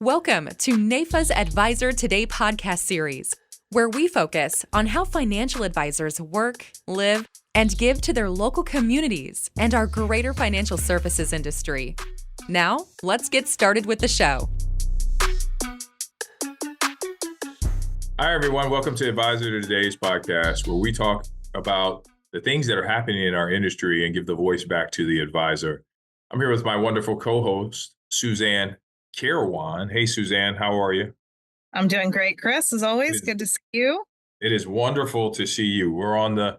Welcome to NAIFA's Advisor Today podcast series, where we focus on how financial advisors work, live, and give to their local communities and our greater financial services industry. Now, let's get started with the show. Hi, everyone. Welcome to Advisor Today's podcast, where we talk about the things that are happening in our industry and give the voice back to the advisor. I'm here with my wonderful co-host, Suzanne Carawan. Hey, Suzanne, how are you? I'm doing great, Chris. As always, good to see you. It is wonderful to see you. We're on the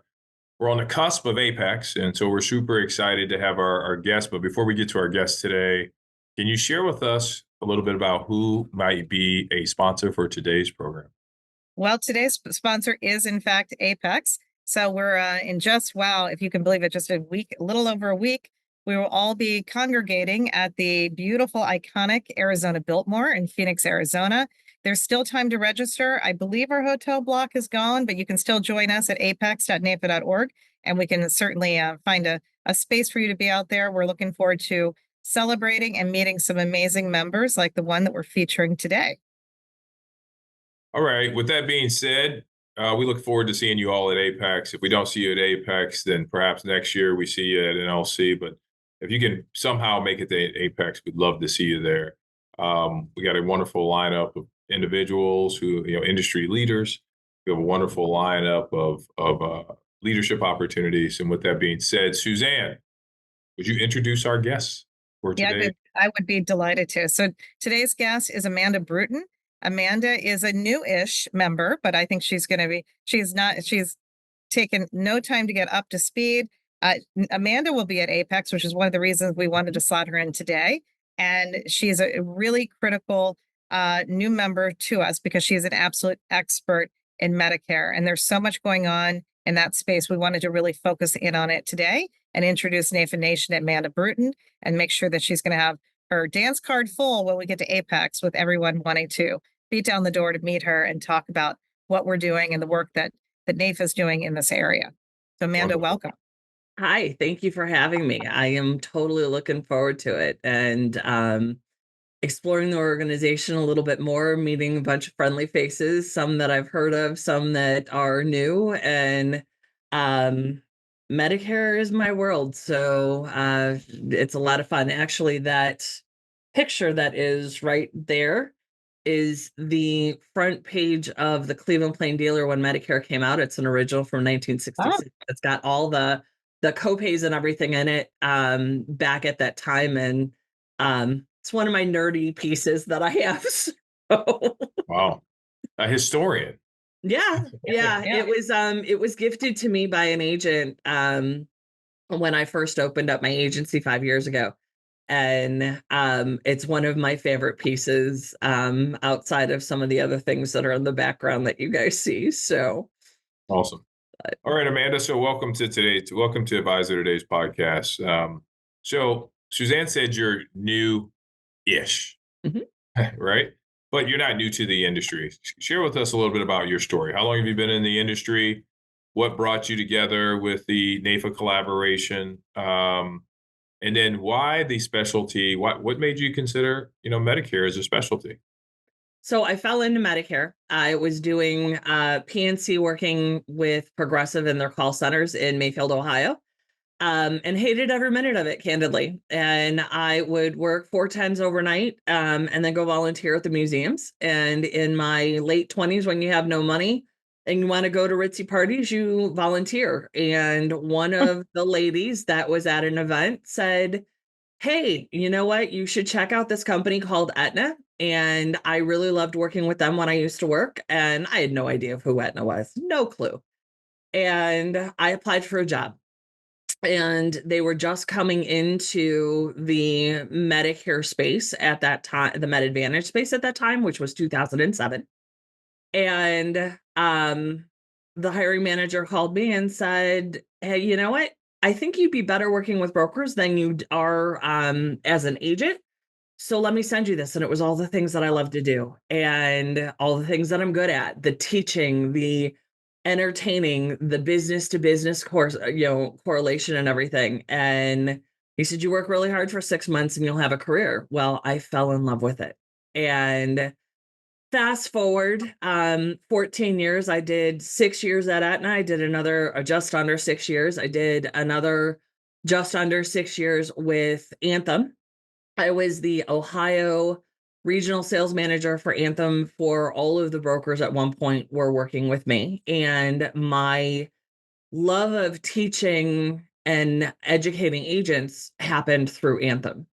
cusp of Apex, and so we're super excited to have our guest. But before we get to our guest today, can you share with us a little bit about who might be a sponsor for today's program? Well, today's sponsor is, in fact, Apex. So we're in if you can believe it, just a little over a week, we will all be congregating at the beautiful, iconic Arizona Biltmore in Phoenix, Arizona. There's still time to register. I believe our hotel block is gone, but you can still join us at apex.naifa.org, and we can certainly find a space for you to be out there. We're looking forward to celebrating and meeting some amazing members like the one that we're featuring today. All right. With that being said, we look forward to seeing you all at Apex. If we don't see you at Apex, then perhaps next year we see you at NLC. But if you can somehow make it to Apex, we'd love to see you there. We got a wonderful lineup of individuals who, industry leaders. We have a wonderful lineup of leadership opportunities. And with that being said, Suzanne, would you introduce our guests for today? Yeah, I would be delighted to. So today's guest is Amanda Brewton. Amanda is a new-ish member, but I think she's taken no time to get up to speed. Amanda will be at Apex, which is one of the reasons we wanted to slot her in today. And she's a really critical new member to us because she is an absolute expert in Medicare. And there's so much going on in that space. We wanted to really focus in on it today and introduce NAIFA Nation at Amanda Brewton and make sure that she's going to have her dance card full when we get to Apex, with everyone wanting to beat down the door to meet her and talk about what we're doing and the work that NAIFA is doing in this area. So Amanda, Wonderful. welcome. Hi, thank you for having me. I am totally looking forward to it and exploring the organization a little bit more, meeting a bunch of friendly faces, some that I've heard of, some that are new, and Medicare is my world. So it's a lot of fun. Actually, that picture that is right there is the front page of the Cleveland Plain Dealer when Medicare came out. It's an original from 1966. Oh. It's got all the copays and everything in it back at that time. And it's one of my nerdy pieces that I have. So. Wow. A historian. Yeah. It was gifted to me by an agent when I first opened up my agency 5 years ago. And it's one of my favorite pieces outside of some of the other things that are in the background that you guys see. So awesome. All right, Amanda. So welcome to Advisor Today's podcast. So Suzanne said you're new-ish, right? But you're not new to the industry. Share with us a little bit about your story. How long have you been in the industry? What brought you together with the NAIFA collaboration? And then why the specialty? What made you consider, Medicare as a specialty? So I fell into Medicare. I was doing PNC, working with Progressive in their call centers in Mayfield, Ohio, and hated every minute of it, candidly. And I would work 4 times overnight and then go volunteer at the museums. And in my late 20s, when you have no money and you want to go to ritzy parties, you volunteer. And one of the ladies that was at an event said, hey, you know what? You should check out this company called Aetna. And I really loved working with them when I used to work. And I had no idea who Aetna was, no clue. And I applied for a job. And they were just coming into the Medicare space at that time, the Med Advantage space at that time, which was 2007. And the hiring manager called me and said, hey, you know what? I think you'd be better working with brokers than you are as an agent. So let me send you this. And it was all the things that I love to do and all the things that I'm good at, the teaching, the entertaining, the business to business course, correlation and everything. And he said, you work really hard for 6 months and you'll have a career. Well, I fell in love with it. And fast forward 14 years, I did 6 years at Aetna. I did another just under 6 years. I did another just under 6 years with Anthem. I was the Ohio regional sales manager for Anthem. For all of the brokers at one point were working with me. And my love of teaching and educating agents happened through Anthem.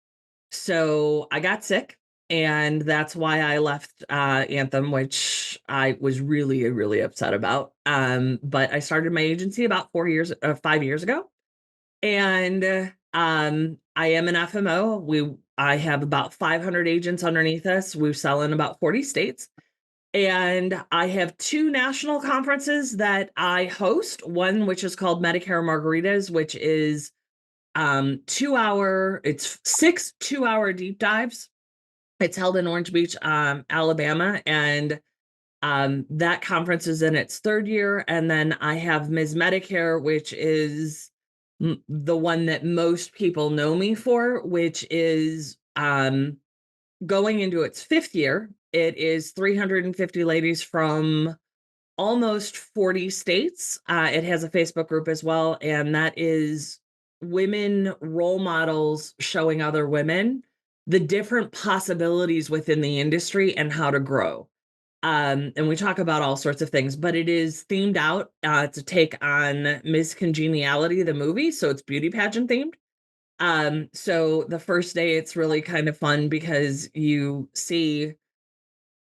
So I got sick, and that's why I left Anthem, which I was really, really upset about. But I started my agency about 5 years ago, and I am an FMO. I have about 500 agents underneath us. We sell in about 40 states. And I have 2 national conferences that I host. One, which is called Medicare Margaritas, which is 2-hour, it's 6 2-hour deep dives. It's held in Orange Beach, Alabama. And that conference is in its 3rd year. And then I have Ms. Medicare, which is the one that most people know me for, which is going into its 5th year. It is 350 ladies from almost 40 states. It has a Facebook group as well, and that is women role models showing other women the different possibilities within the industry and how to grow. And we talk about all sorts of things, but it is themed out to take on Miss Congeniality, the movie. So it's beauty pageant themed. So the first day, it's really kind of fun because you see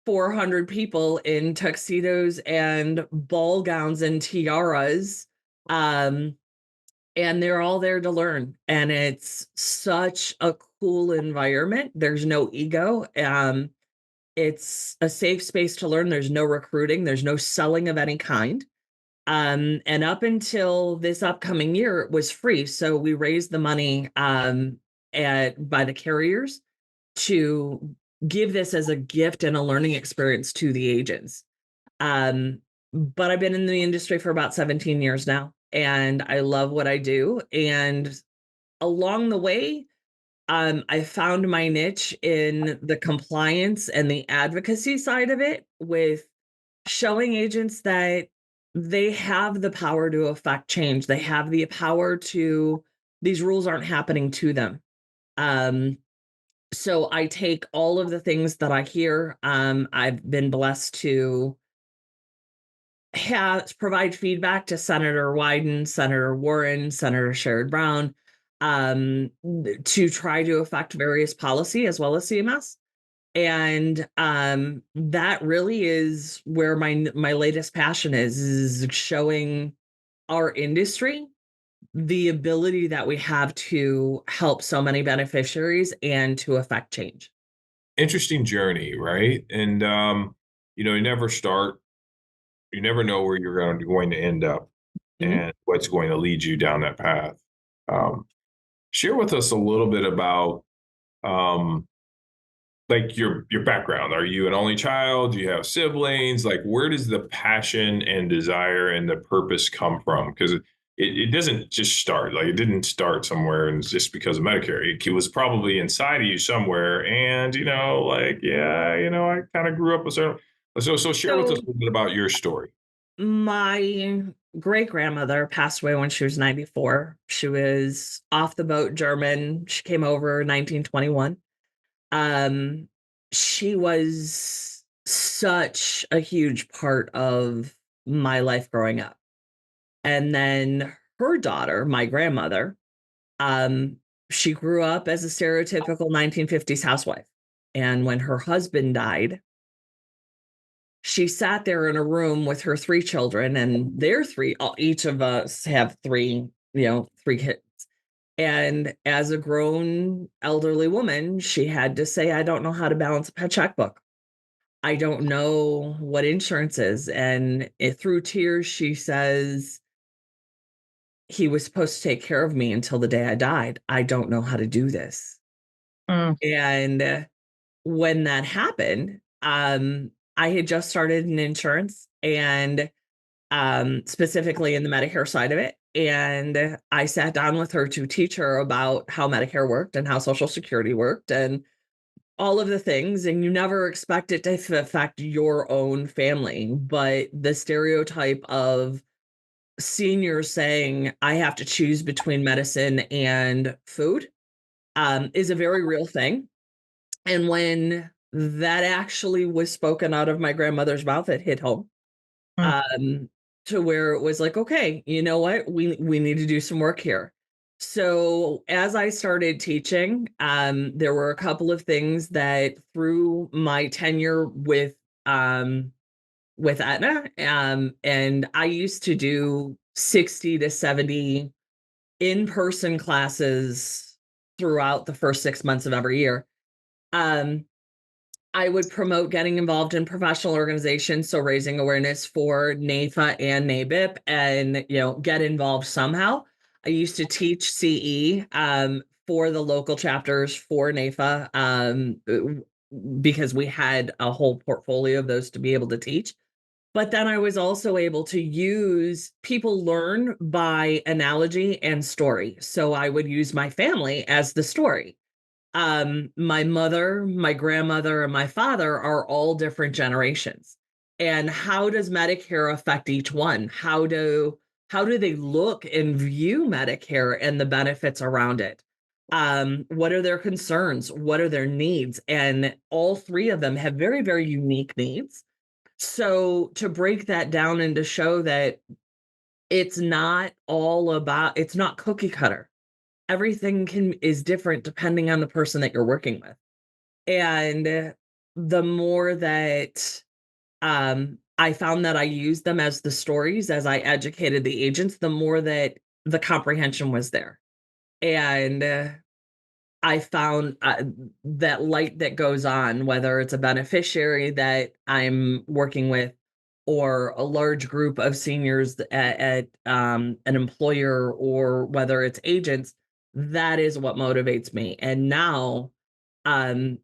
400 people in tuxedos and ball gowns and tiaras. And they're all there to learn. And it's such a cool environment. There's no ego. It's a safe space to learn. There's no recruiting. There's no selling of any kind. And up until this upcoming year, it was free. So we raised the money by the carriers to give this as a gift and a learning experience to the agents. But I've been in the industry for about 17 years now, and I love what I do. And along the way, I found my niche in the compliance and the advocacy side of it, with showing agents that they have the power to affect change. They have the power to, these rules aren't happening to them. So I take all of the things that I hear. I've been blessed to provide feedback to Senator Wyden, Senator Warren, Senator Sherrod Brown, to try to affect various policy as well as CMS. And that really is where my latest passion is showing our industry the ability that we have to help so many beneficiaries and to affect change. Interesting journey, right? And you never know where you're going to end up and what's going to lead you down that path. Share with us a little bit about like your background. Are you an only child? Do you have siblings? Like, where does the passion and desire and the purpose come from? Because it doesn't just start. Like, it didn't start somewhere and it's just because of Medicare. It was probably inside of you somewhere. And I kind of grew up a certain. So share with us a little bit about your story. My great grandmother passed away when she was 94. She was off the boat German. She came over in 1921. She was such a huge part of my life growing up. And then her daughter, my grandmother, she grew up as a stereotypical 1950s housewife. And when her husband died, she sat there in a room with her 3 children, and each of us have 3 kids. And as a grown elderly woman, she had to say, I don't know how to balance a checkbook. I don't know what insurance is. And through tears, she says, he was supposed to take care of me until the day I died. I don't know how to do this. And when that happened, I had just started in insurance, and specifically in the Medicare side of it. And I sat down with her to teach her about how Medicare worked and how Social Security worked. And all of the things, and you never expect it to affect your own family. But the stereotype of seniors saying, I have to choose between medicine and food, is a very real thing. And when that actually was spoken out of my grandmother's mouth, it hit home. Mm. To where it was like, okay, you know what? We need to do some work here. So as I started teaching, there were a couple of things that through my tenure with Aetna, and I used to do 60 to 70 in-person classes throughout the first 6 months of every year. Um, I would promote getting involved in professional organizations, so raising awareness for NAIFA and NABIP, and get involved somehow. I used to teach CE for the local chapters for NAIFA because we had a whole portfolio of those to be able to teach. But then I was also able to use people learn by analogy and story. So I would use my family as the story. My mother, my grandmother, and my father are all different generations. And how does Medicare affect each one? How do they look and view Medicare and the benefits around it? What are their concerns? What are their needs? And all three of them have very, very unique needs. So to break that down and to show that it's not cookie cutter. Everything is different depending on the person that you're working with. And the more that I found that I used them as the stories as I educated the agents, the more that the comprehension was there. And I found that light that goes on, whether it's a beneficiary that I'm working with or a large group of seniors at an employer, or whether it's agents, that is what motivates me. And now um,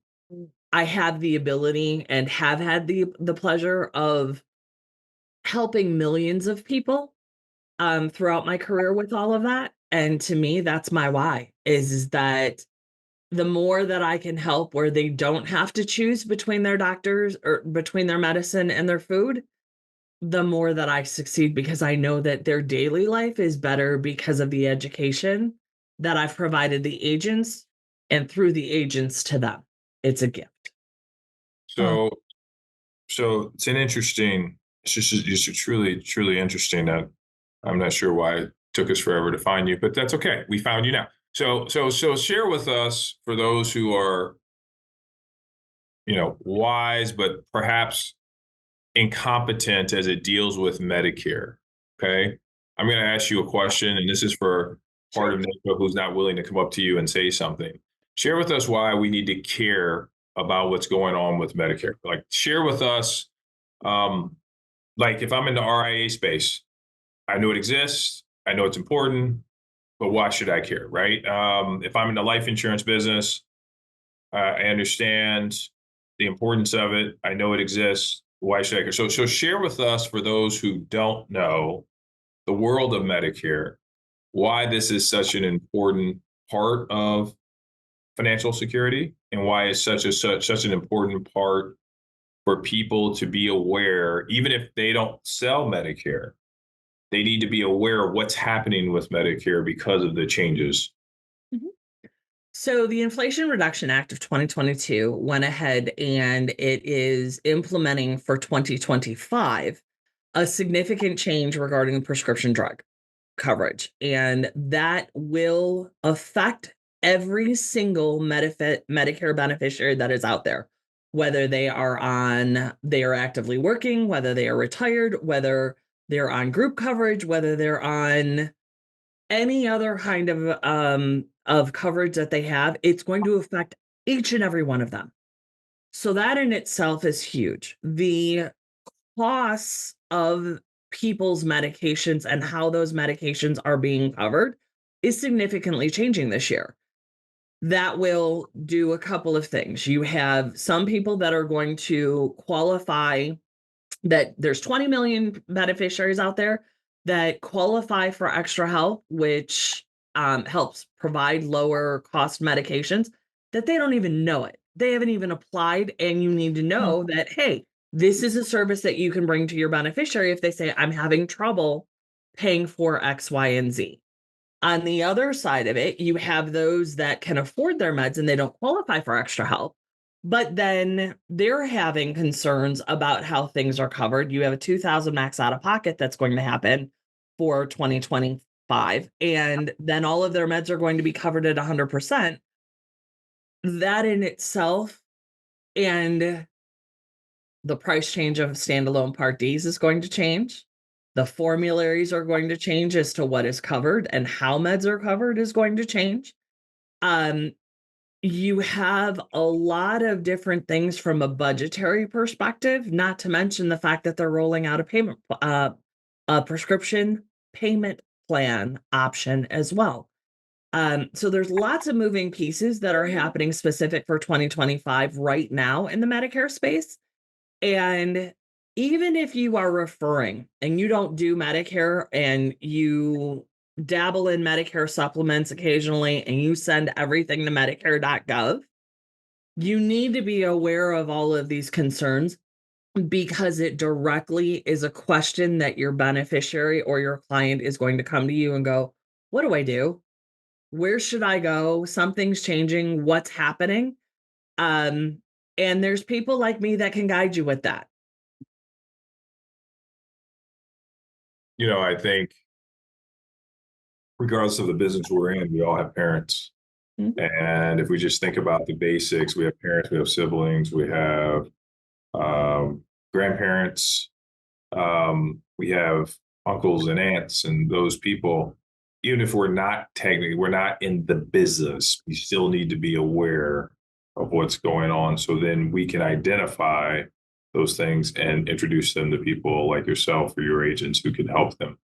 I have the ability and have had the pleasure of helping millions of people throughout my career with all of that. And to me, that's my why, is that the more that I can help where they don't have to choose between their doctors or between their medicine and their food, the more that I succeed, because I know that their daily life is better because of the education that I've provided the agents and through the agents to them. It's a gift. Mm. So, so it's just truly, truly interesting that I'm not sure why it took us forever to find you, but that's okay. We found you now. So share with us, for those who are, wise, but perhaps incompetent as it deals with Medicare. Okay. I'm going to ask you a question, and this is for part of NAIFA who's not willing to come up to you and say something. Share with us why we need to care about what's going on with Medicare. Like, share with us, like, if I'm in the RIA space, I know it exists, I know it's important, but why should I care, right? If I'm in the life insurance business, I understand the importance of it. I know it exists. Why should I care? So share with us, for those who don't know the world of Medicare, why this is such an important part of financial security, and why it's such an important part for people to be aware. Even if they don't sell Medicare, they need to be aware of what's happening with Medicare because of the changes. Mhm. So the Inflation Reduction Act of 2022 went ahead and it is implementing for 2025 a significant change regarding prescription drug coverage. And that will affect every single Medicare beneficiary that is out there, whether they are actively working, whether they are retired, whether they're on group coverage, whether they're on any other kind of coverage that they have. It's going to affect each and every one of them. So that in itself is huge. The costs of people's medications and how those medications are being covered is significantly changing this year. That will do a couple of things. You have some people that are going to qualify, that there's 20 million beneficiaries out there that qualify for extra help, which helps provide lower cost medications, that they don't even know it. they haven't even applied, and you need to know that, hey, this is a service that you can bring to your beneficiary if they say, I'm having trouble paying for X, Y, and Z. On the other side of it, you have those that can afford their meds and they don't qualify for extra help, but then they're having concerns about how things are covered. You have a 2,000 max out of pocket that's going to happen for 2025, and then all of their meds are going to be covered at 100%. That in itself, and the price change of standalone Part Ds is going to change. The formularies are going to change as to what is covered, and how meds are covered is going to change. You have a lot of different things from a budgetary perspective, not to mention the fact that they're rolling out a prescription payment plan option as well. So there's lots of moving pieces that are happening specific for 2025 right now in the Medicare space. And even if you are referring and you don't do Medicare and you dabble in Medicare supplements occasionally and you send everything to Medicare.gov, you need to be aware of all of these concerns, because it directly is a question that your beneficiary or your client is going to come to you and go, what do I do? Where should I go? Something's changing. What's happening? And there's people like me that can guide you with that. I think regardless of the business we're in, we all have parents. Mhm. And if we just think about the basics, we have parents, we have siblings, we have grandparents, we have uncles and aunts, and those people, even if we're not in the business, we still need to be aware of what's going on. So then we can identify those things and introduce them to people like yourself or your agents who can help them.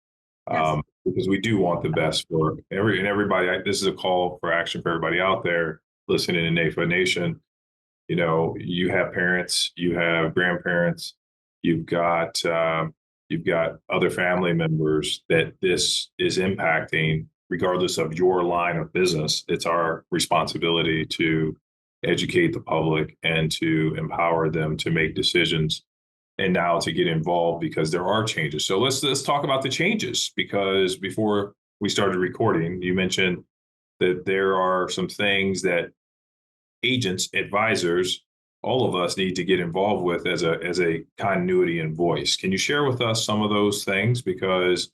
Yes. Because we do want the best for everybody. This is a call for action for everybody out there listening in NAIFA Nation. You have parents, you have grandparents, you've got other family members that this is impacting, regardless of your line of business. It's our responsibility to educate the public and to empower them to make decisions, and now to get involved because there are changes. So let's talk about the changes, because before we started recording, you mentioned that there are some things that agents, advisors, all of us need to get involved with as a continuity and voice. Can you share with us some of those things? Because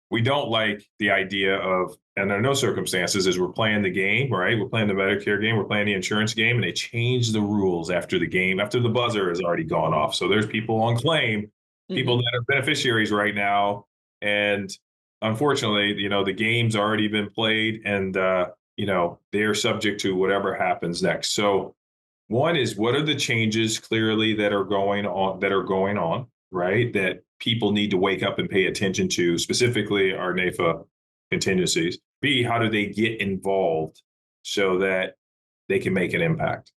we don't like the idea of, and under no circumstances is we're playing the game, right? We're playing the Medicare game, we're playing the insurance game, and they change the rules after the game, after the buzzer has already gone off. So there's people on claim, people that are beneficiaries right now. And unfortunately, the game's already been played, and they're subject to whatever happens next. So one is, what are the changes clearly that are going on, right? That people need to wake up and pay attention to, specifically our NAIFA contingencies. B, how do they get involved so that they can make an impact?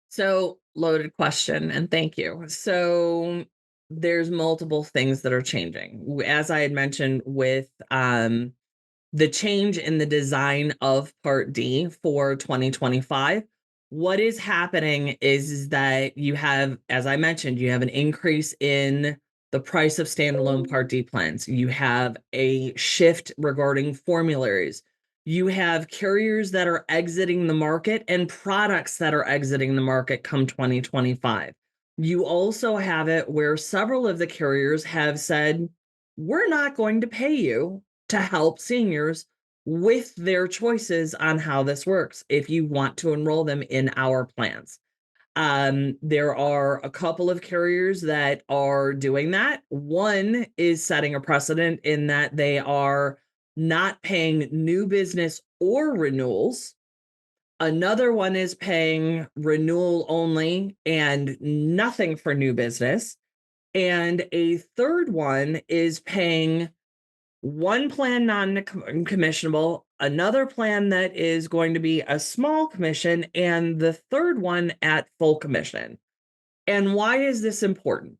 So, loaded question, and thank you. So there's multiple things that are changing. As I had mentioned with the change in the design of Part D for 2025, what is happening is that you have, as I mentioned, you have an increase in the price of standalone Part D plans. You have a shift regarding formularies. You have carriers that are exiting the market and products that are exiting the market come 2025. You also have it where several of the carriers have said, we're not going to pay you to help seniors with their choices on how this works if you want to enroll them in our plans. There are a couple of carriers that are doing that. One is setting a precedent in that they are not paying new business or renewals. Another one is paying renewal only and nothing for new business. And a third one is paying one plan non-commissionable, another plan that is going to be a small commission, and the third one at full commission. And why is this important?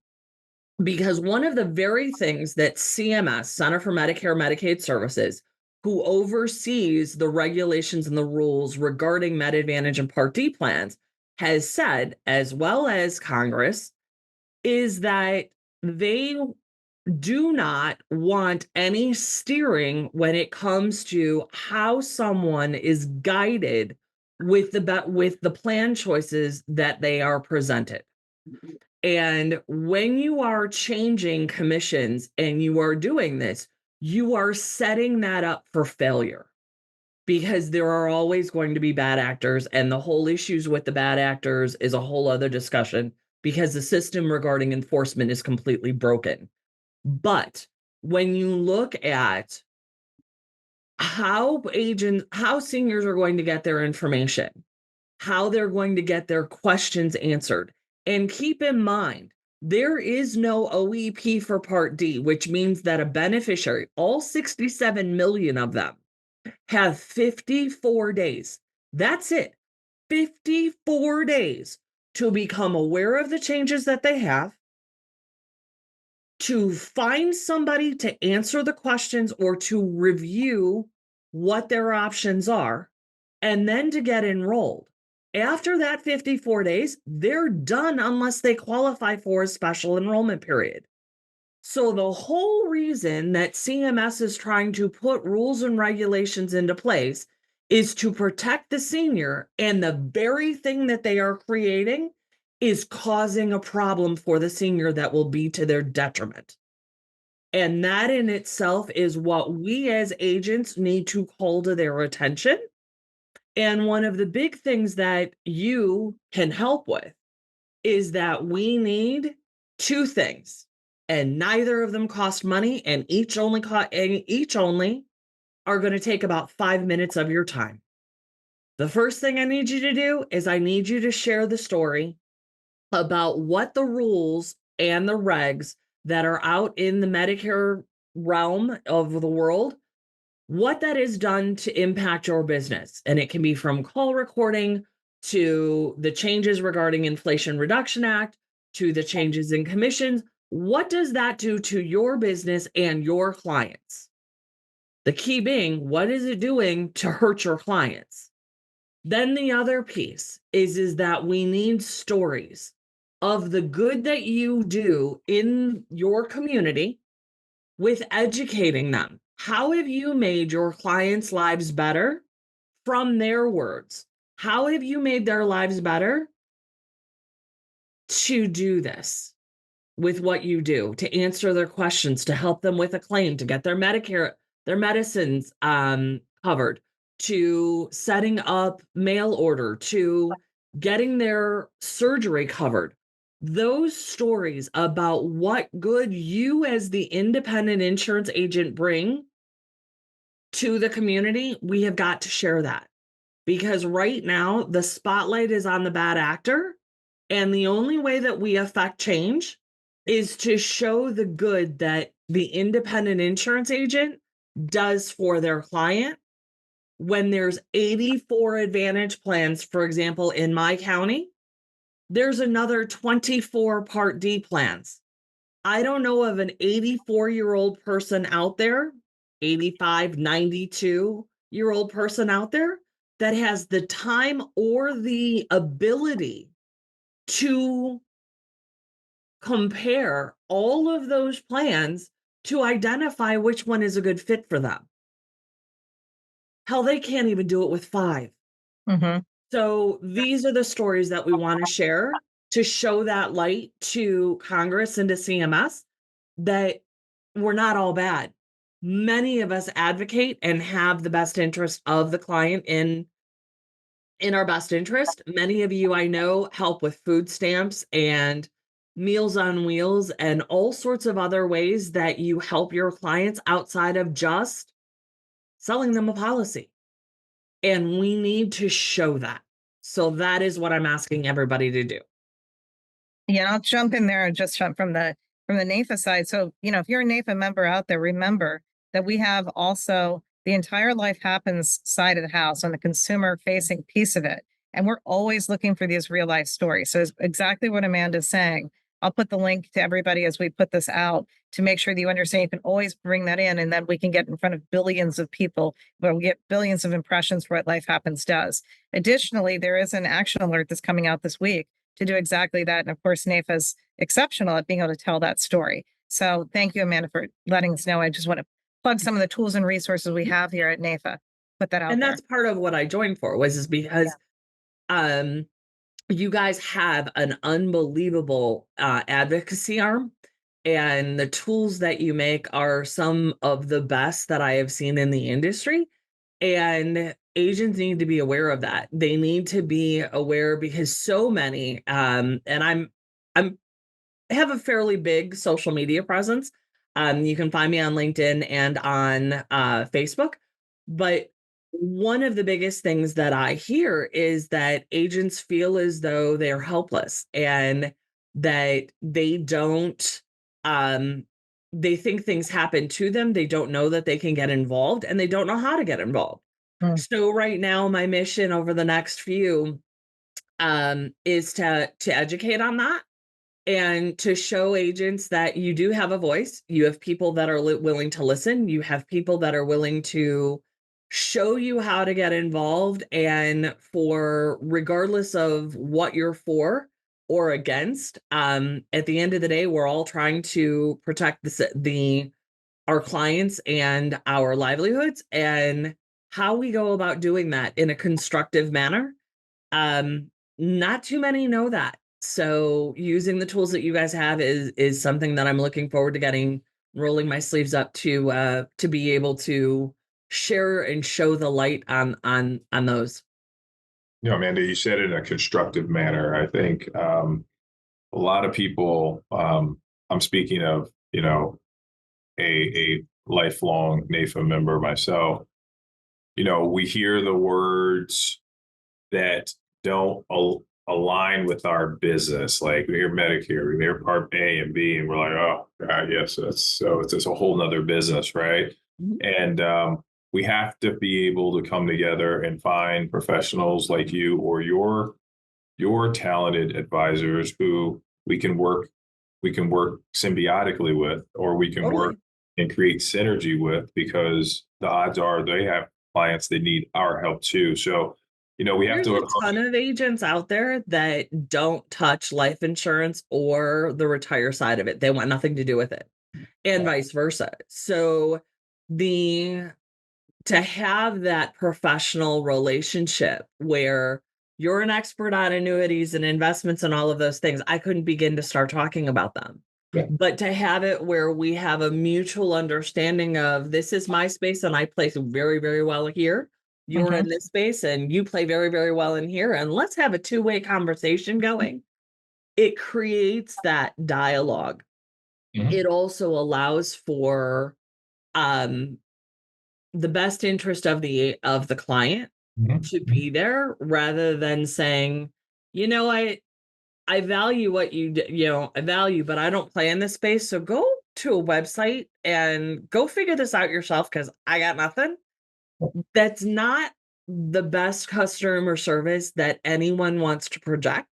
Because one of the very things that CMS, Center for Medicare and Medicaid Services, who oversees the regulations and the rules regarding Med Advantage and Part D plans, has said, as well as Congress, is that they do not want any steering when it comes to how someone is guided with the plan choices that they are presented. And when you are changing commissions and you are doing this, you are setting that up for failure, because there are always going to be bad actors, and the whole issues with the bad actors is a whole other discussion, because the system regarding enforcement is completely broken. But when you look at how seniors are going to get their information, how they're going to get their questions answered, and keep in mind, there is no OEP for Part D, which means that a beneficiary, all 67 million of them, have 54 days. That's it. 54 days to become aware of the changes that they have, to find somebody to answer the questions or to review what their options are, and then to get enrolled. After that 54 days, they're done unless they qualify for a special enrollment period. So the whole reason that CMS is trying to put rules and regulations into place is to protect the senior, and the very thing that they are creating is causing a problem for the senior that will be to their detriment. And that in itself is what we as agents need to call to their attention. And one of the big things that you can help with is that we need two things, and neither of them cost money, and each only are going to take about 5 minutes of your time. The first thing I need you to do is I need you to share the story about what the rules and the regs that are out in the Medicare realm of the world, what that has done to impact your business. And it can be from call recording to the changes regarding Inflation Reduction Act to the changes in commissions. What does that do to your business and your clients? The key being, what is it doing to hurt your clients? Then the other piece is that we need stories of the good that you do in your community with educating them. How have you made your clients' lives better from their words? How have you made their lives better to do this with what you do, to answer their questions, to help them with a claim, to get their Medicare, their medicines covered, to setting up mail order, to getting their surgery covered? Those stories about what good you as the independent insurance agent bring to the community, we have got to share that, because right now the spotlight is on the bad actor, and the only way that we affect change is to show the good that the independent insurance agent does for their client. When there's 84 advantage plans, for example, in my county, there's another 24 Part D plans. I don't know of an 84-year-old person out there, 85, 92-year-old person out there that has the time or the ability to compare all of those plans to identify which one is a good fit for them. Hell, they can't even do it with 5. Mm-hmm. So these are the stories that we want to share to show that light to Congress and to CMS that we're not all bad. Many of us advocate and have the best interest of the client in our best interest. Many of you I know help with food stamps and Meals on Wheels and all sorts of other ways that you help your clients outside of just selling them a policy. And we need to show that. So that is what I'm asking everybody to do. Yeah, I'll jump in there just from the NAIFA side. So, if you're a NAIFA member out there, remember that we have also the entire Life Happens side of the house on the consumer facing piece of it. And we're always looking for these real life stories. So it's exactly what Amanda's saying. I'll put the link to everybody as we put this out to make sure that you understand you can always bring that in, and then we can get in front of billions of people where we get billions of impressions for what Life Happens does. Additionally, there is an action alert that's coming out this week to do exactly that. And of course, NAIFA is exceptional at being able to tell that story. So thank you, Amanda, for letting us know. I just want to plug some of the tools and resources we have here at NAIFA. Put that out And there. that's part of what I joined for, was because you guys have an unbelievable advocacy arm, and the tools that you make are some of the best that I have seen in the industry. And agents need to be aware of that. They need to be aware, because so many, and I'm have a fairly big social media presence. You can find me on LinkedIn and on Facebook. But one of the biggest things that I hear is that agents feel as though they're helpless, and that they don't, they think things happen to them. They don't know that they can get involved, and they don't know how to get involved. So right now, my mission over the next few is to educate on that, and to show agents that you do have a voice. You have people that are willing to listen. You have people that are willing to show you how to get involved. And for regardless of what you're for or against, at the end of the day, we're all trying to protect our clients and our livelihoods, and how we go about doing that in a constructive manner. Not too many know that. So using the tools that you guys have is something that I'm looking forward to rolling my sleeves up to be able to share and show the light on those. Amanda, you said it in a constructive manner. I think a lot of people, I'm speaking of, a lifelong NAIFA member myself, we hear the words that don't align with our business. Like, we hear Medicare, we hear Part A and B, and we're like, oh, God, yes, it's a whole nother business, right? Mm-hmm. And we have to be able to come together and find professionals like you or your talented advisors who we can work symbiotically with, or we can work and create synergy with, because the odds are they have clients that need our help too. So, we have There's a ton of agents out there that don't touch life insurance or the retire side of it. They want nothing to do with it, and vice versa. So to have that professional relationship where you're an expert on annuities and investments and all of those things, I couldn't begin to start talking about them. Yeah. But to have it where we have a mutual understanding of, this is my space and I play very, very well here. You're in this space and you play very, very well in here. And let's have a two-way conversation going. It creates that dialogue. Mm-hmm. It also allows for the best interest of the client to be there, rather than saying, I value what I value, but I don't play in this space. So go to a website and go figure this out yourself, because I got nothing. That's not the best customer service that anyone wants to project.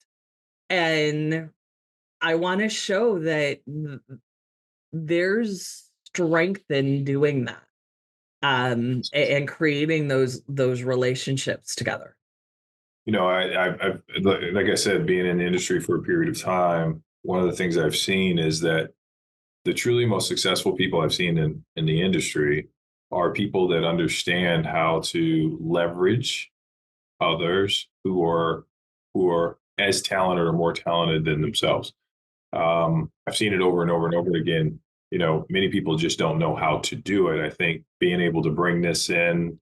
And I want to show that there's strength in doing that, and creating those relationships together. I've, like I said, being in the industry for a period of time, one of the things I've seen is that the truly most successful people I've seen in the industry are people that understand how to leverage others who are as talented or more talented than themselves. I've seen it over and over and over again. Many people just don't know how to do it. I think being able to bring this in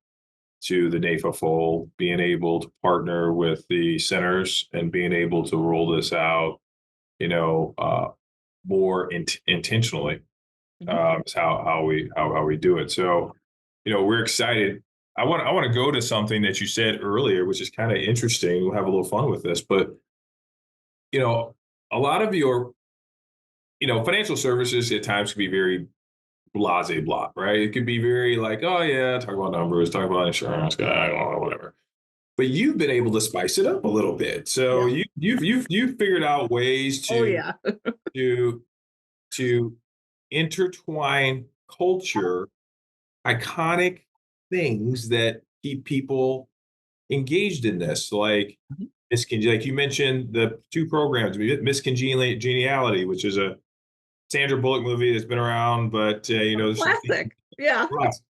to the NAIFA fold, being able to partner with the centers and being able to roll this out, more intentionally, is how we do it. So, we're excited. I want to go to something that you said earlier, which is kind of interesting. We'll have a little fun with this, but a lot of your, financial services at times can be very blah, right? It could be very like, oh yeah, talk about numbers, talk about insurance, whatever. But you've been able to spice it up a little bit. So you've figured out ways to, to intertwine culture, iconic things that keep people engaged in this, like Mhm. like you mentioned, the two programs, Miss Congeniality, which is a Sandra Bullock movie that's been around, but Classic. Yeah.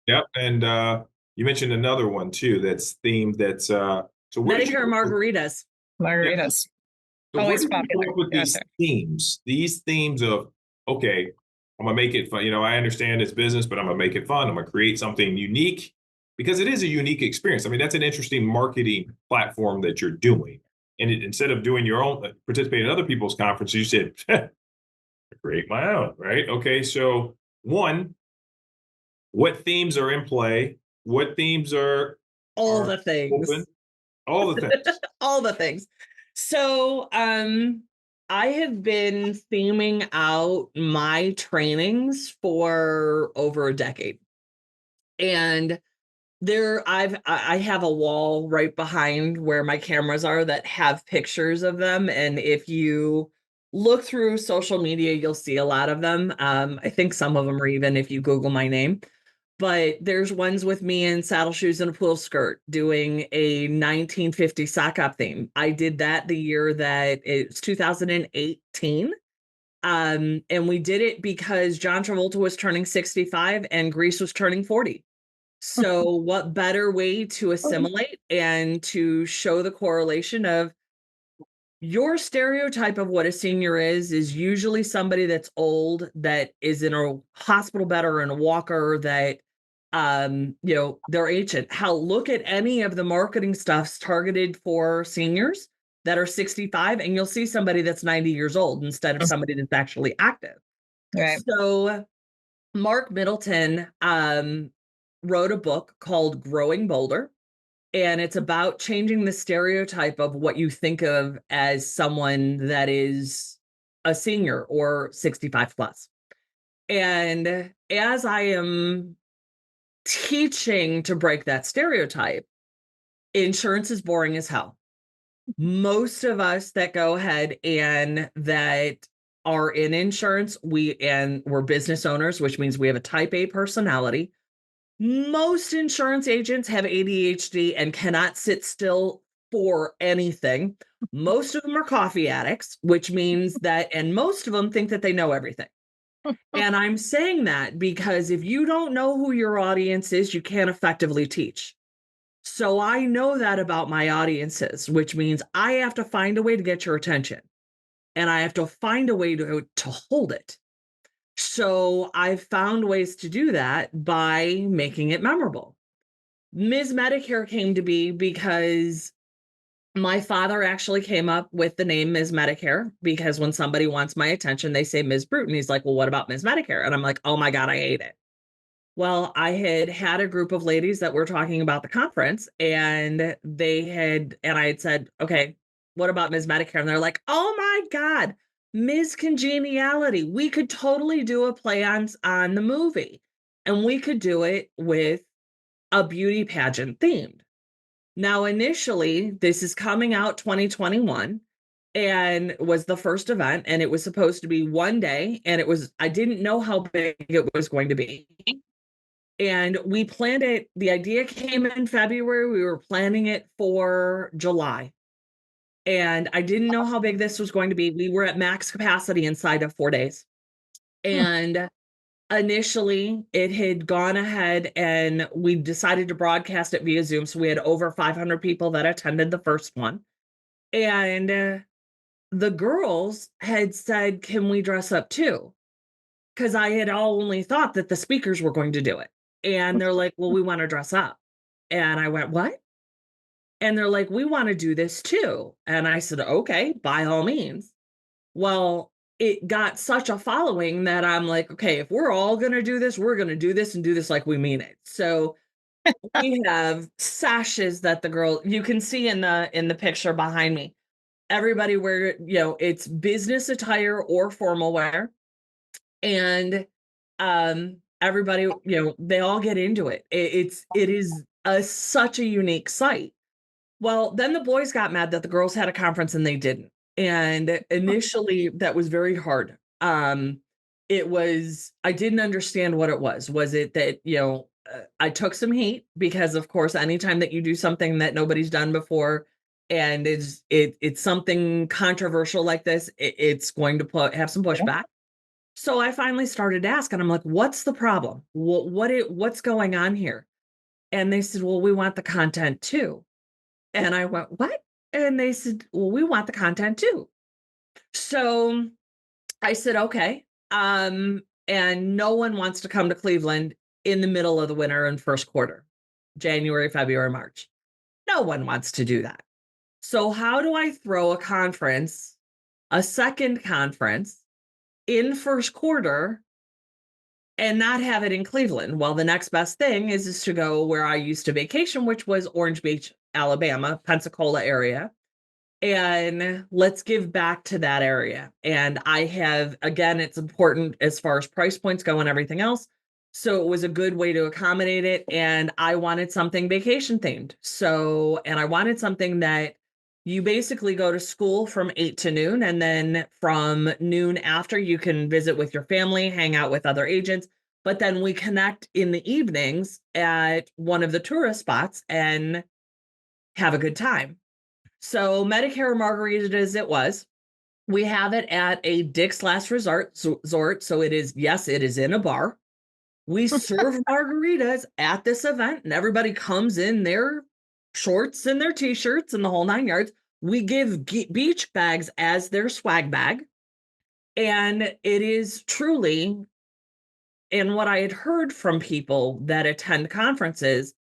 Yep, and you mentioned another one too that's themed. That's so where did you Medicare margaritas. yeah, Margaritas, so where always did you popular. come up with Yes, these sir. themes? These themes of, okay, I'm gonna make it fun. I understand it's business, but I'm gonna make it fun. I'm gonna create something unique because it is a unique experience. I mean, that's an interesting marketing platform that you're doing. And instead of doing your own, participating in other people's conferences, you said, create my own, right? Okay, so one, what themes are in play? What themes All are the open? things. All the things. All the things. So, I have been theming out my trainings for over a decade. And I have a wall right behind where my cameras are that have pictures of them. And if you look through social media, you'll see a lot of them. I think some of them are even if you Google my name. But there's ones with me in saddle shoes and a pool skirt doing a 1950 sock op theme. I did that the year that it's 2018. And we did it because John Travolta was turning 65 and Grease was turning 40. So what better way to assimilate and to show the correlation of your stereotype of what a senior is usually somebody that's old, that is in a hospital bed or in a walker, that they're ancient. Hell, look at any of the marketing stuffs targeted for seniors that are 65, and you'll see somebody that's 90 years old instead of somebody that's actually active. Right. So Mark Middleton wrote a book called Growing Bolder, and it's about changing the stereotype of what you think of as someone that is a senior or 65 plus. And as I am teaching to break that stereotype, insurance is boring as hell. Most of us that go ahead and that are in insurance, we're business owners, which means we have a type A personality. Most insurance agents have ADHD and cannot sit still for anything. Most of them are coffee addicts, which means that, and most of them think that they know everything. And I'm saying that because if you don't know who your audience is, you can't effectively teach. So I know that about my audiences, which means I have to find a way to get your attention and I have to find a way to hold it. So I've found ways to do that by making it memorable. Ms. Medicare came to be because my father actually came up with the name Ms. Medicare because when somebody wants my attention, they say Ms. Brewton. He's like, well, what about Ms. Medicare? And I'm like, oh my God, I hate it. Well, I had a group of ladies that were talking about the conference, and I had said, okay, what about Ms. Medicare? And they're like, oh my God, Ms. Congeniality. We could totally do a play on the movie, and we could do it with a beauty pageant themed. Now, initially, this is coming out 2021 and was the first event, and it was supposed to be one day, and I didn't know how big it was going to be. And we planned it. The idea came in February. We were planning it for July. And I didn't know how big this was going to be. We were at max capacity inside of 4 days. And initially, it had gone ahead and we decided to broadcast it via Zoom. So we had over 500 people that attended the first one. And the girls had said, can we dress up too? Because I had only thought that the speakers were going to do it. And they're like, well, we want to dress up. And I went, what? And they're like, we want to do this too. And I said, okay, by all means. Well, it got such a following that I'm like, okay, if we're all going to do this, we're going to do this and do this like we mean it. So we have sashes that you can see in the picture behind me. Everybody it's business attire or formal wear. And everybody, they all get into it. It is such a unique sight. Well, then the boys got mad that the girls had a conference and they didn't. And initially that was very hard I didn't understand what it was. Was it that, I took some heat because, of course, anytime that you do something that nobody's done before and it's something controversial like this, it's going to have some pushback. So I finally started to ask, and I'm like, what's the problem? What's going on here? And they said, well, we want the content too. And I went, what? And they said, well, we want the content too. So I said, okay. And no one wants to come to Cleveland in the middle of the winter and first quarter, January, February, March. No one wants to do that. So how do I throw a second conference in first quarter and not have it in Cleveland? Well, the next best thing is to go where I used to vacation, which was Orange Beach, Alabama, Pensacola area. And let's give back to that area. And again, it's important as far as price points go and everything else. So it was a good way to accommodate it. And I wanted something vacation themed. And I wanted something that you basically go to school from 8 to noon. And then from noon after, you can visit with your family, hang out with other agents. But then we connect in the evenings at one of the tourist spots and have a good time. So Medicare margaritas it was. We have it at a Dick's Last Resort. So it is in a bar. We serve margaritas at this event, and everybody comes in their shorts and their t-shirts and the whole 9 yards. We give beach bags as their swag bag. And it is truly, and what I had heard from people that attend conferences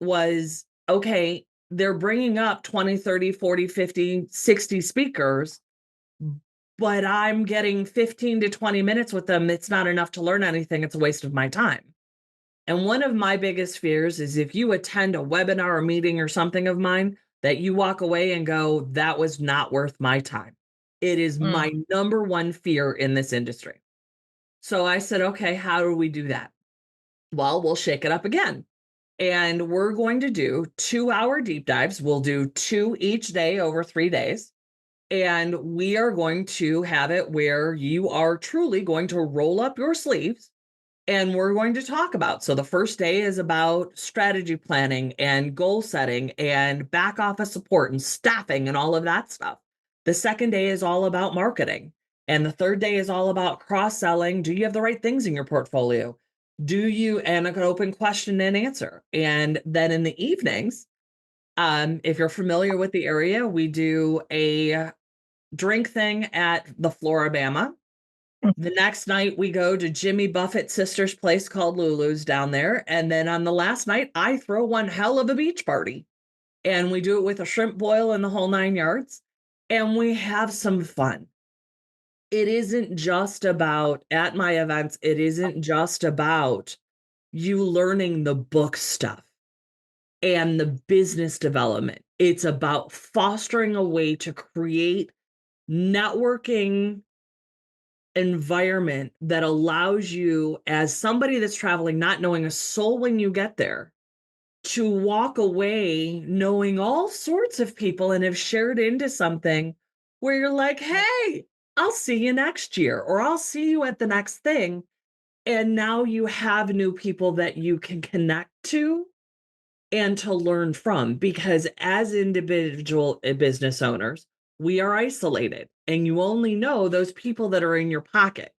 was, okay, they're bringing up 20, 30, 40, 50, 60 speakers, but I'm getting 15 to 20 minutes with them. It's not enough to learn anything. It's a waste of my time. And one of my biggest fears is if you attend a webinar or meeting or something of mine, that you walk away and go, that was not worth my time. It is my number one fear in this industry. So I said, okay, how do we do that? Well, we'll shake it up again. And we're going to do 2-hour deep dives. We'll do 2 each day over 3 days. And we are going to have it where you are truly going to roll up your sleeves and we're going to talk about. So the first day is about strategy planning and goal setting and back office support and staffing and all of that stuff. The second day is all about marketing. And the third day is all about cross-selling. Do you have the right things in your portfolio? And an open question and answer. And then in the evenings, if you're familiar with the area, we do a drink thing at the Floribama. The next night we go to Jimmy Buffett's sister's place called Lulu's down there. And then on the last night, I throw one hell of a beach party. And we do it with a shrimp boil and the whole 9 yards. And we have some fun. It isn't just about, at my events, it isn't just about you learning the book stuff and the business development. It's about fostering a way to create networking environment that allows you, as somebody that's traveling, not knowing a soul when you get there, to walk away knowing all sorts of people and have shared into something where you're like, hey, I'll see you next year, or I'll see you at the next thing. And now you have new people that you can connect to and to learn from, because as individual business owners, we are isolated and you only know those people that are in your pocket.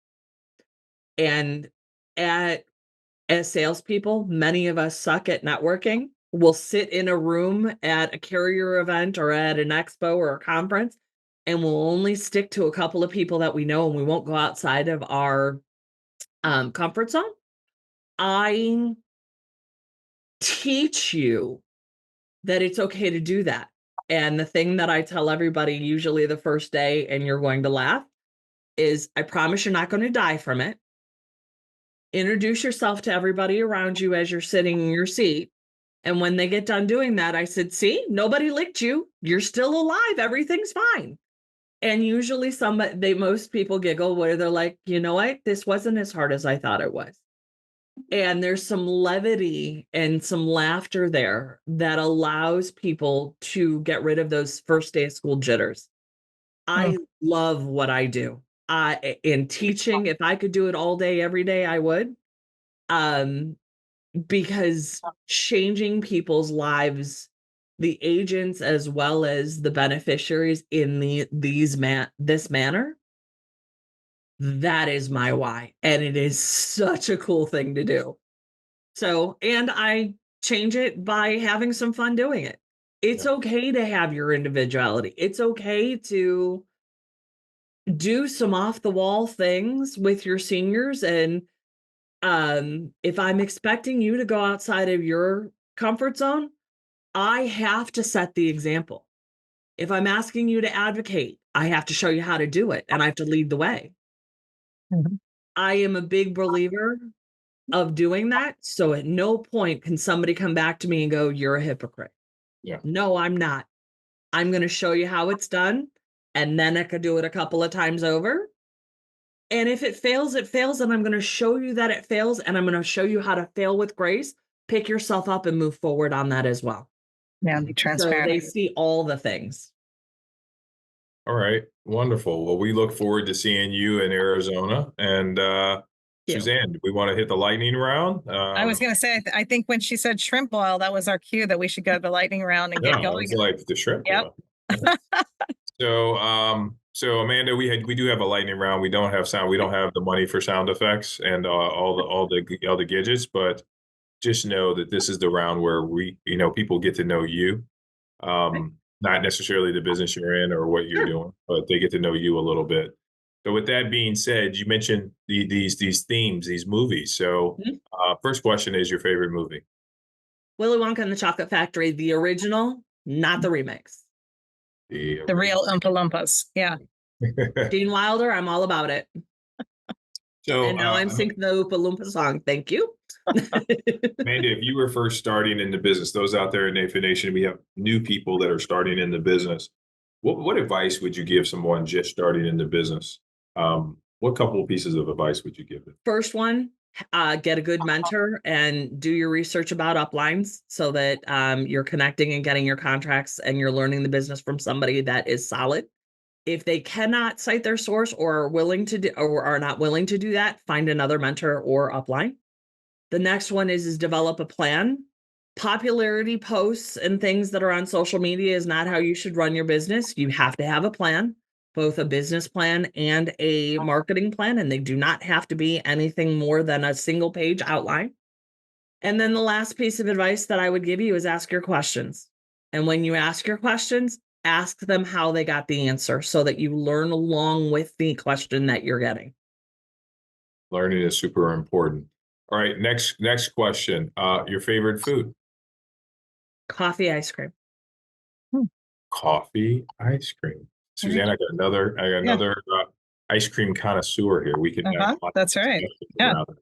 And as salespeople, many of us suck at networking. We'll sit in a room at a carrier event or at an expo or a conference, and we'll only stick to a couple of people that we know, and we won't go outside of our comfort zone. I teach you that it's okay to do that. And the thing that I tell everybody usually the first day, and you're going to laugh, is I promise you're not going to die from it. Introduce yourself to everybody around you as you're sitting in your seat. And when they get done doing that, I said, see, nobody licked you. You're still alive. Everything's fine. And usually most people giggle where they're like, you know what? This wasn't as hard as I thought it was. And there's some levity and some laughter there that allows people to get rid of those first day of school jitters. I love what I do. In teaching, if I could do it all day, every day, I would. Because changing people's lives, the agents as well as the beneficiaries in this manner, that is my why. And it is such a cool thing to do. So, and I change it by having some fun doing it. It's okay to have your individuality. It's okay to do some off the wall things with your seniors. And if I'm expecting you to go outside of your comfort zone, I have to set the example. If I'm asking you to advocate, I have to show you how to do it, and I have to lead the way. Mhm. I am a big believer of doing that. So at no point can somebody come back to me and go, "You're a hypocrite." Yeah. No, I'm not. I'm going to show you how it's done. And then I could do it a couple of times over. And if it fails, it fails. And I'm going to show you that it fails. And I'm going to show you how to fail with grace, pick yourself up and move forward on that as well. Yeah, be So transparent. they see all the things. All right. Wonderful. Well, we look forward to seeing you in Arizona. And Suzanne, do we want to hit the lightning round? I was going to say, I think when she said shrimp boil, that was our cue that we should go to the lightning round and yeah, get I going. was like the shrimp. Yep. So Amanda, we do have a lightning round. We don't have sound. We don't have the money for sound effects and all the gadgets. But just know that this is the round where people get to know you. Not necessarily the business you're in or what you're doing, but they get to know you a little bit. So with that being said, you mentioned these themes, these movies. So first question is your favorite movie? Willy Wonka and the Chocolate Factory, the original, not the remix. The real Oompa Loompas. Yeah. Gene Wilder, I'm all about it. So and now I'm singing the Oompa Loompa song. Thank you. Amanda, if you were first starting in the business, those out there in NAIFA Nation, we have new people that are starting in the business. What advice would you give someone just starting in the business? What couple of pieces of advice would you give them? First one, get a good mentor and do your research about uplines so that you're connecting and getting your contracts and you're learning the business from somebody that is solid. If they cannot cite their source or are not willing to do that, find another mentor or upline. The next one is develop a plan. Popularity posts and things that are on social media is not how you should run your business. You have to have a plan, both a business plan and a marketing plan, and they do not have to be anything more than a single page outline. And then the last piece of advice that I would give you is ask your questions. And when you ask your questions, ask them how they got the answer so that you learn along with the question that you're getting. Learning is super important. All right, next question. Your favorite food? Coffee, ice cream. Coffee, ice cream. Suzanne, I got another ice cream connoisseur here. We can have that's right. Yeah. around it.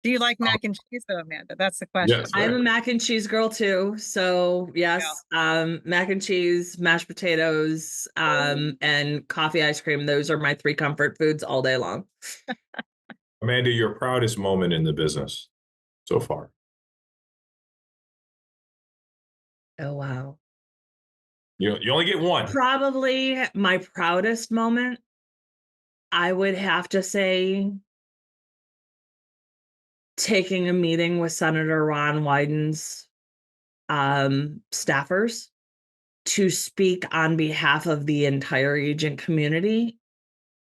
Do you like mac and cheese though, Amanda? That's the question. Yes, I'm a mac and cheese girl too. So yes, mac and cheese, mashed potatoes, and coffee, ice cream. Those are my three comfort foods all day long. Amanda, your proudest moment in the business so far? Oh, wow. You only get one. Probably my proudest moment, I would have to say taking a meeting with Senator Ron Wyden's staffers to speak on behalf of the entire agent community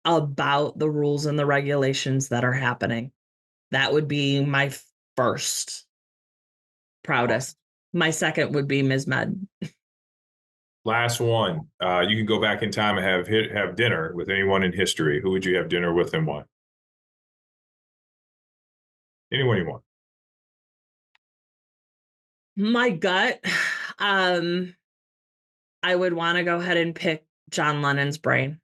about the rules and the regulations that are happening. That would be my first proudest. My second would be Ms. Med. Last one. You can go back in time and have dinner with anyone in history. Who would you have dinner with and why? Anyone you want. My gut, I would want to go ahead and pick John Lennon's brain.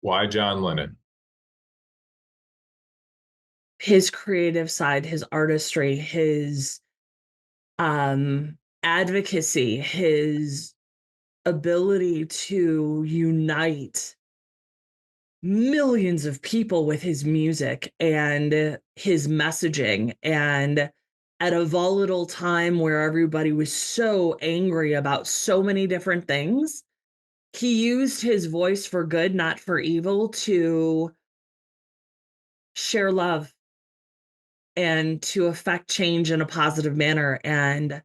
Why John Lennon? His creative side, his artistry, his advocacy, his ability to unite millions of people with his music and his messaging, and at a volatile time where everybody was so angry about so many different things, he used his voice for good, not for evil, to share love and to affect change in a positive manner. And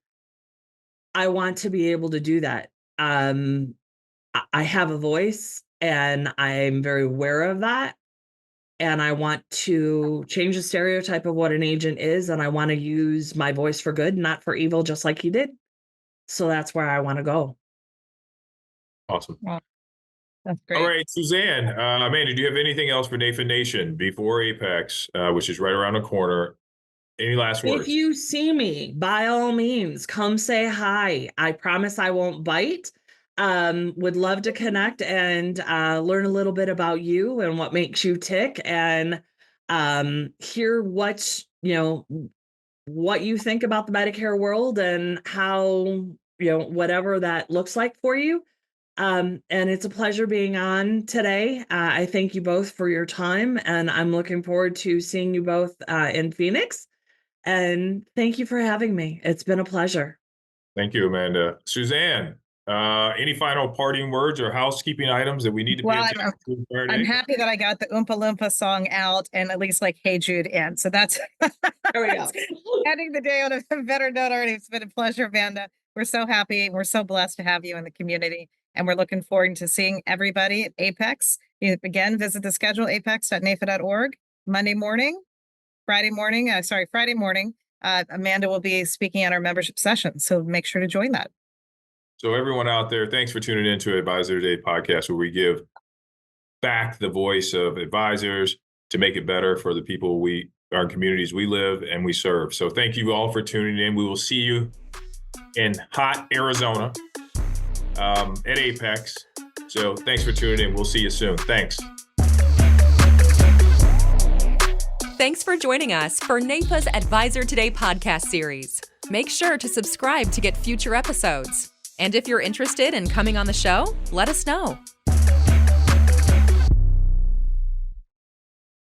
I want to be able to do that. I have a voice and I'm very aware of that. And I want to change the stereotype of what an agent is. And I want to use my voice for good, not for evil, just like he did. So that's where I want to go. Awesome. Wow, that's All great. right, Suzanne, Amanda, do you have anything else for NAIFA Nation before Apex, which is right around the corner? Any last words? If you see me, by all means, come say hi. I promise I won't bite. Would love to connect and learn a little bit about you and what makes you tick, and hear what you think about the Medicare world and how, whatever that looks like for you. And it's a pleasure being on today. I thank you both for your time, and I'm looking forward to seeing you both in Phoenix. And thank you for having me. It's been a pleasure. Thank you, Amanda. Suzanne, any final parting words or housekeeping items that we need to pay Well, attention to? I'm happy that I got the Oompa Loompa song out and at least like Hey Jude in. So that's There we go. ending the day on a better note already. It's been a pleasure, Amanda. We're so happy. We're so blessed to have you in the community. And we're looking forward to seeing everybody at Apex. Again, visit the schedule, apex.naifa.org, Monday morning, Friday morning. Amanda will be speaking at our membership session. So make sure to join that. So everyone out there, thanks for tuning into Advisor Today podcast, where we give back the voice of advisors to make it better for the people our communities we live and we serve. So thank you all for tuning in. We will see you in hot Arizona at Apex. So thanks for tuning in. We'll see you soon. Thanks. Thanks for joining us for NAIFA's Advisor Today podcast series. Make sure to subscribe to get future episodes. And if you're interested in coming on the show, let us know.